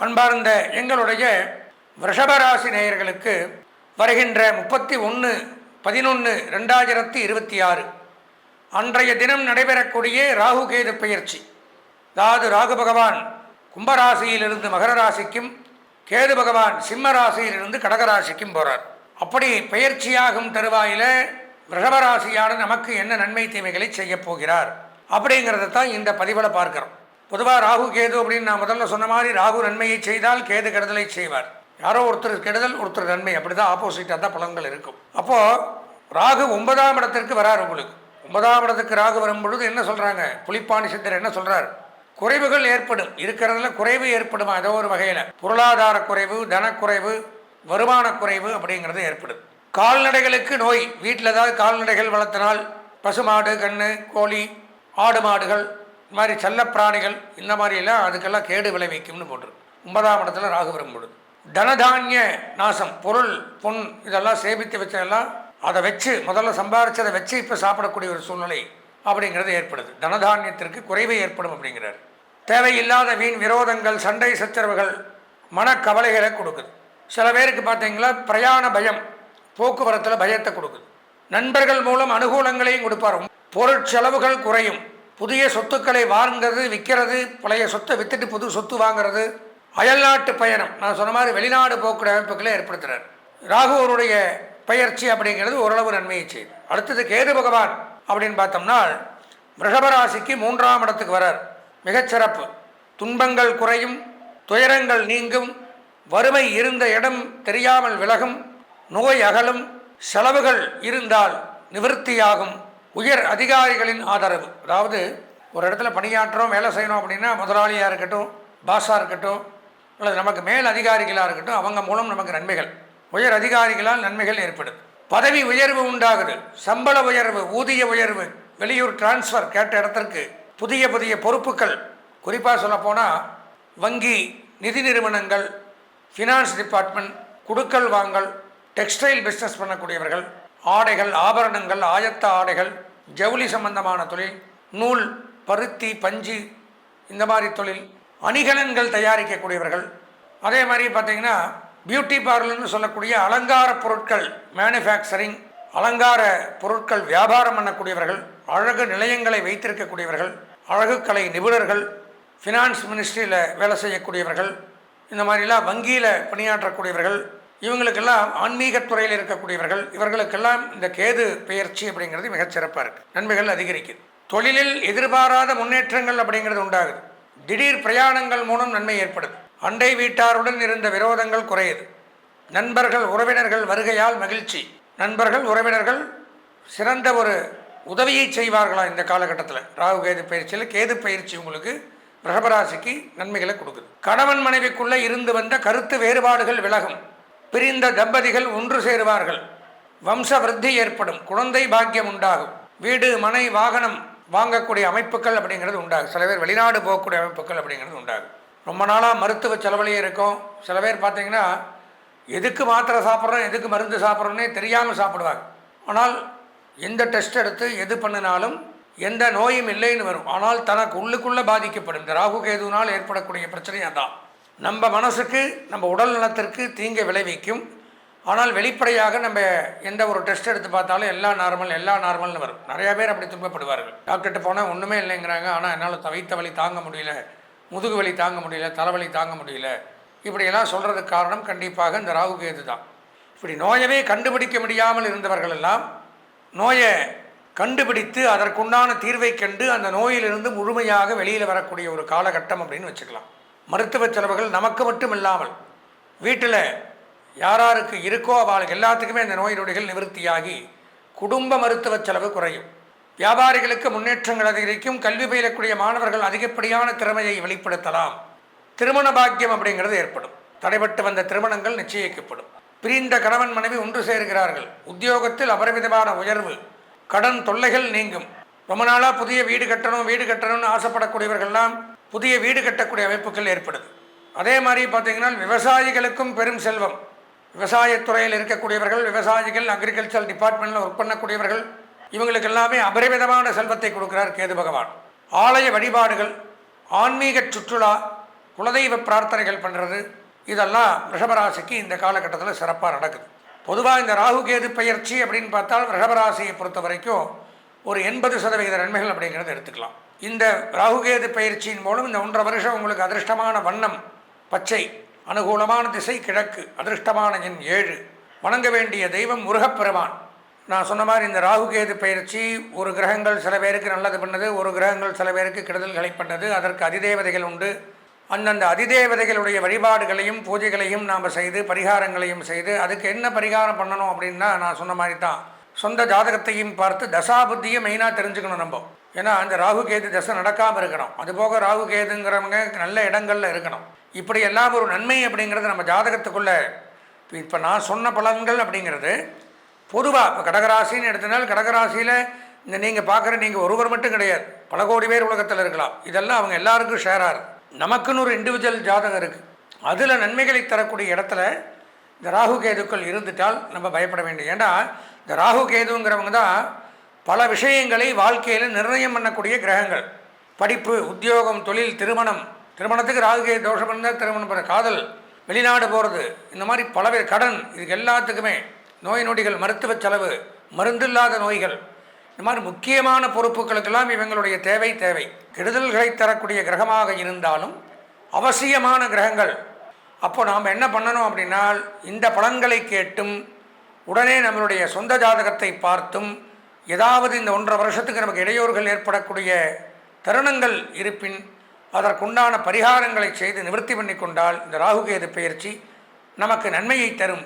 அன்பார்ந்த எங்களுடைய ரிஷபராசி நேயர்களுக்கு வருகின்ற 31/11/2026 அன்றைய தினம் நடைபெறக்கூடிய ராகு கேது பெயர்ச்சி. அதாவது ராகு பகவான் கும்பராசியிலிருந்து மகர ராசிக்கும், கேது பகவான் சிம்ம ராசியிலிருந்து கடகராசிக்கும் போகிறார். அப்படி பெயர்ச்சியாகும் தருவாயில ரிஷபராசியான நமக்கு என்ன நன்மை தீமைகளை செய்ய போகிறார் அப்படிங்கிறத தான் இந்த பதிவில் பார்க்கிறோம். பொதுவாக ராகு கேது அப்படின்னு நான் முதல்ல சொன்ன மாதிரி, ராகு நன்மையை செய்தால் கேது கெடுதலை செய்வார். யாரோ ஒருத்தர் கெடுதல், ஒருத்தர் நன்மை, அப்படி தான் ஆப்போசிட்டாக தான் பலன்கள் இருக்கும். அப்போது ராகு 9ஆம் இடத்திற்கு வரார். உங்களுக்கு 9ஆம் இடத்துக்கு ராகு வரும் பொழுது என்ன சொல்கிறாங்க, புலிப்பாணி சித்தர் என்ன சொல்கிறார், குறைவுகள் ஏற்படும், இருக்கிறதுல குறைவு ஏற்படும். ஏதோ ஒரு வகையில் பொருளாதார குறைவு, தனக்குறைவு, வருமான குறைவு அப்படிங்கிறது ஏற்படும். கால்நடைகளுக்கு நோய், வீட்டில் ஏதாவது கால்நடைகள் வளர்த்தினால், பசுமாடு, கன்று, கோழி, ஆடு மாடுகள், இந்த மாதிரி செல்லப்பிராணிகள், இந்த மாதிரியெல்லாம் அதுக்கெல்லாம் கேடு விளைவிக்கும்னு போட்டிருக்கு. 9ஆம் இடத்துல ராகு வரும் பொழுது தனதானிய நாசம், பொருள் பொன் இதெல்லாம் சேமித்து வச்சதெல்லாம் அதை வச்சு முதல்ல சம்பாரிச்சதை வச்சு இப்போ சாப்பிடக்கூடிய ஒரு சூழ்நிலை அப்படிங்கிறது ஏற்படுது. தனதானியத்திற்கு குறைவு ஏற்படும் அப்படிங்கிறார். தேவையில்லாத வீண் விரோதங்கள், சண்டை சச்சரவுகள், மனக்கவலைகளை கொடுக்குது. சில பேருக்கு பார்த்தீங்களா பிரயாண பயம், போக்குவரத்தில் பயத்தை கொடுக்குது. நண்பர்கள் மூலம் அனுகூலங்களையும் கொடுப்பார். பொருட்செலவுகள் குறையும். புதிய சொத்துக்களை வாங்கிறது, விற்கிறது, பழைய சொத்தை வித்துட்டு புது சொத்து வாங்கிறது, அயல்நாட்டு பயணம், நான் சொன்ன மாதிரி வெளிநாடு போக்குற அமைப்புகளை ஏற்படுத்துகிறார். ராகுவனுடைய பயிற்சி அப்படிங்கிறது ஓரளவு நன்மையை செய்யுது. அடுத்தது கேது பகவான் அப்படின்னு பார்த்தோம்னா ரிஷபராசிக்கு 3ஆம் இடத்துக்கு வரார். மிகச்சிறப்பு. துன்பங்கள் குறையும், துயரங்கள் நீங்கும், வறுமை இருந்த இடம் தெரியாமல் விலகும், நோய் அகலும், செலவுகள் இருந்தால் நிவர்த்தியாகும், உயர் அதிகாரிகளின் ஆதரவு. அதாவது ஒரு இடத்துல பணியாற்றுறோம், வேலை செய்யணும் அப்படின்னா முதலாளியாக இருக்கட்டும், பாஸாக இருக்கட்டும், அல்லது நமக்கு மேல் அதிகாரிகளாக இருக்கட்டும், அவங்க மூலம் நமக்கு நன்மைகள், உயர் அதிகாரிகளால் நன்மைகள் ஏற்படுது. பதவி உயர்வு உண்டாகுது, சம்பள உயர்வு, ஊதிய உயர்வு, வெளியூர் டிரான்ஸ்ஃபர், கேட்ட இடத்திற்கு புதிய புதிய பொறுப்புகள். குறிப்பாக சொல்லப்போனால் வங்கி, நிதி நிறுவனங்கள், ஃபினான்ஸ் டிபார்ட்மெண்ட், குடுக்கல் வாங்கல், டெக்ஸ்டைல் பிஸ்னஸ் பண்ணக்கூடியவர்கள், ஆடைகள், ஆபரணங்கள், ஆயத்த ஆடைகள், ஜவுளி சம்பந்தமான தொழில், நூல், பருத்தி, பஞ்சு, இந்த மாதிரி தொழில், அணிகலன்கள் தயாரிக்கக்கூடியவர்கள், அதே மாதிரி பார்த்திங்கன்னா பியூட்டி பார்லர்னு சொல்லக்கூடிய அலங்கார பொருட்கள் மேனுஃபேக்சரிங், அலங்கார பொருட்கள் வியாபாரம் பண்ணக்கூடியவர்கள், அழகு நிலையங்களை வைத்திருக்கக்கூடியவர்கள், அழகு கலை நிபுணர்கள், ஃபினான்ஸ் மினிஸ்ட்ரியில் வேலை செய்யக்கூடியவர்கள், இந்த மாதிரிலாம் வங்கியில் பணியாற்றக்கூடியவர்கள், இவங்களுக்கெல்லாம் ஆன்மீகத்துறையில் இருக்கக்கூடியவர்கள், இவர்களுக்கெல்லாம் இந்த கேது பெயர்ச்சி அப்படிங்கிறது மிகச்சிறப்பாக இருக்குது. நன்மைகள் அதிகரிக்குது. தொழிலில் எதிர்பாராத முன்னேற்றங்கள் அப்படிங்கிறது உண்டாகுது. திடீர் பிரயாணங்கள் மூலம் நன்மை ஏற்படுது. அண்டை வீட்டாருடன் இருந்த விரோதங்கள் குறையுது. நண்பர்கள் உறவினர்கள் வருகையால் மகிழ்ச்சி. நண்பர்கள் உறவினர்கள் சிறந்த ஒரு உதவியை செய்வார்களாம் இந்த காலகட்டத்தில். ராகு கேது பயிற்சியில் கேது பயிற்சி உங்களுக்கு ரிஷபராசிக்கு நன்மைகளை கொடுக்குது. கணவன் மனைவிக்குள்ளே இருந்து வந்த கருத்து வேறுபாடுகள் விலகும். பிரிந்த தம்பதிகள் ஒன்று சேருவார்கள். வம்ச விருத்தி ஏற்படும். குழந்தை பாக்கியம் உண்டாகும். வீடு, மனை, வாகனம் வாங்கக்கூடிய அமைப்புகள் அப்படிங்கிறது உண்டாகும். சில பேர் வெளிநாடு போகக்கூடிய அமைப்புகள் அப்படிங்கிறது உண்டாகும். ரொம்ப நாளாக மருத்துவ செலவுலேயே இருக்கும். சில பேர் பார்த்தீங்கன்னா எதுக்கு மாத்திரை சாப்பிட்றோம், எதுக்கு மருந்து சாப்பிட்றோன்னே தெரியாமல் சாப்பிடுவாங்க. ஆனால் எந்த டெஸ்ட் எடுத்து எது பண்ணினாலும் எந்த நோயும் இல்லைன்னு வரும். ஆனால் தனக்கு உள்ளுக்குள்ளே பாதிக்கப்படும். இந்த ராகு கேதுனால் ஏற்படக்கூடிய பிரச்சனை அதான். நம்ம மனசுக்கு, நம்ம உடல் நலத்திற்கு தீங்கை விளைவிக்கும். ஆனால் வெளிப்படையாக நம்ம எந்த ஒரு டெஸ்ட் எடுத்து பார்த்தாலும் எல்லாம் நார்மல்னு வரும். நிறையா பேர் அப்படி துன்பப்படுவார்கள். டாக்டர்கிட்ட போனால் ஒன்றுமே இல்லைங்கிறாங்க. ஆனால் என்னால் வைத்த வலி தாங்க முடியல, முதுகு வலி தாங்க முடியல, தலைவலி தாங்க முடியல, இப்படியெல்லாம் சொல்கிறதுக்கு காரணம் கண்டிப்பாக இந்த ராகு கேது தான். இப்படி நோயவே கண்டுபிடிக்க முடியாமல் இருந்தவர்கள் எல்லாம் நோயை கண்டுபிடித்து அதற்குண்டான தீர்வை கண்டு அந்த நோயிலிருந்து முழுமையாக வெளியில் வரக்கூடிய ஒரு காலகட்டம் அப்படின்னு வச்சுக்கலாம். மருத்துவ செலவுகள் நமக்கு மட்டும் இல்லாமல் வீட்டில் யாராருக்கு இருக்கோ அவளுக்கு எல்லாத்துக்குமே இந்த நோய் நொடிகள் நிவர்த்தியாகி குடும்ப மருத்துவ செலவு குறையும். வியாபாரிகளுக்கு முன்னேற்றங்கள் அதிகரிக்கும். கல்வி பயிலக்கூடிய மாணவர்கள் அதிகப்படியான திறமையை வெளிப்படுத்தலாம். திருமண பாக்கியம் அப்படிங்கிறது ஏற்படும். தடைபட்டு வந்த திருமணங்கள் நிச்சயிக்கப்படும். பிரிந்த கணவன் மனைவி ஒன்று சேர்கிறார்கள். உத்தியோகத்தில் அபரிமிதமான உயர்வு. கடன் தொல்லைகள் நீங்கும். ரொம்ப நாளாக புதிய வீடு கட்டணும்னு ஆசைப்படக்கூடியவர்கள்லாம் புதிய வீடு கட்டக்கூடிய அமைப்புகள் ஏற்படுது. அதே மாதிரி பார்த்தீங்கன்னா விவசாயிகளுக்கும் பெரும் செல்வம். விவசாயத்துறையில் இருக்கக்கூடியவர்கள், விவசாயிகள், அக்ரிகல்ச்சர் டிபார்ட்மெண்ட்டில் ஒர்க் பண்ணக்கூடியவர்கள், இவங்களுக்கு எல்லாமே அபரிமிதமான செல்வத்தை கொடுக்கிறார் கேது பகவான். ஆலய வழிபாடுகள், ஆன்மீக சுற்றுலா, குலதெய்வ பிரார்த்தனைகள் பண்ணுறது, இதெல்லாம் ரிஷபராசிக்கு இந்த காலகட்டத்தில் சிறப்பாக நடக்குது. பொதுவாக இந்த ராகு கேது பெயர்ச்சி அப்படின்னு பார்த்தால் ரிஷபராசியை பொறுத்த வரைக்கும் ஒரு 80% நன்மைகள் அப்படிங்கிறத எடுத்துக்கலாம். இந்த ராகுகேது பயிற்சியின் மூலம் இந்த 1.5 வருஷம் உங்களுக்கு அதிர்ஷ்டமான வண்ணம் பச்சை, அனுகூலமான திசை கிழக்கு, அதிர்ஷ்டமான எண் 7, வணங்க வேண்டிய தெய்வம் முருகப்பெருமான். நான் சொன்ன மாதிரி இந்த ராகுகேது பயிற்சி ஒரு கிரகங்கள் சில பேருக்கு நல்லது பண்ணது, ஒரு கிரகங்கள் சில பேருக்கு கெடுதல்களை பண்ணது. அதற்கு அதிதேவதைகள் உண்டு. அந்தந்த அதிதேவதைகளுடைய வழிபாடுகளையும் பூஜைகளையும் நாம் செய்து பரிகாரங்களையும் செய்து, அதுக்கு என்ன பரிகாரம் பண்ணணும் அப்படின்னா நான் சொன்ன மாதிரி தான் சொந்த ஜாதகத்தையும் பார்த்து தசாபுத்தியை மெயினாக தெரிஞ்சுக்கணும் நம்ம. ஏன்னா அந்த ராகு கேது தசை நடக்காமல் இருக்கணும். அதுபோக ராகு கேதுங்கிறவங்க நல்ல இடங்களில் இருக்கணும். இப்படி எல்லாம் ஒரு நன்மை அப்படிங்கிறது நம்ம ஜாதகத்துக்குள்ளே. இப்போ நான் சொன்ன பலன்கள் அப்படிங்கிறது பொதுவாக இப்போ கடகராசின்னு எடுத்தனால் கடகராசியில் இந்த நீங்கள் பார்க்குற நீங்கள் ஒருவர் மட்டும் கிடையாது, பல கோடி பேர் உலகத்தில் இருக்கலாம். இதெல்லாம் அவங்க எல்லாருக்கும் ஷேராக இருக்குது. நமக்குன்னு ஒரு இண்டிவிஜுவல் ஜாதகம் இருக்குது. அதில் நன்மைகளை தரக்கூடிய இடத்துல இந்த ராகு கேதுக்கள் இருந்துட்டால் நம்ம பயப்பட வேண்டும். ஏன்னா இந்த ராகு கேதுங்கிறவங்க தான் பல விஷயங்களை வாழ்க்கையில் நிர்ணயம் பண்ணக்கூடிய கிரகங்கள். படிப்பு, உத்தியோகம், தொழில், திருமணம். திருமணத்துக்கு ராகு கேது தோஷம் இருந்தால் திருமணம் பண்ண, காதல், வெளிநாடு போகிறது, இந்த மாதிரி பலவேறு கடன், இதுக்கு எல்லாத்துக்குமே நோய் நொடிகள், மருத்துவ செலவு, மருந்தில்லாத நோய்கள், இந்த மாதிரி முக்கியமான பொறுப்புகளுக்கெல்லாம் இவங்களுடைய தேவை. கெடுதல்களை தரக்கூடிய கிரகமாக இருந்தாலும் அவசியமான கிரகங்கள். அப்போ நாம் என்ன பண்ணணும் அப்படின்னா இந்த பலன்களை கேட்டும் உடனே நம்மளுடைய சொந்த ஜாதகத்தை பார்த்தும் ஏதாவது இந்த 1.5 வருஷத்துக்கு நமக்கு இடையூறுகள் ஏற்படக்கூடிய தருணங்கள் இருப்பின் அதற்குண்டான பரிகாரங்களை செய்து நிவர்த்தி பண்ணி கொண்டால் இந்த ராகுகேது பெயர்ச்சி நமக்கு நன்மையை தரும்.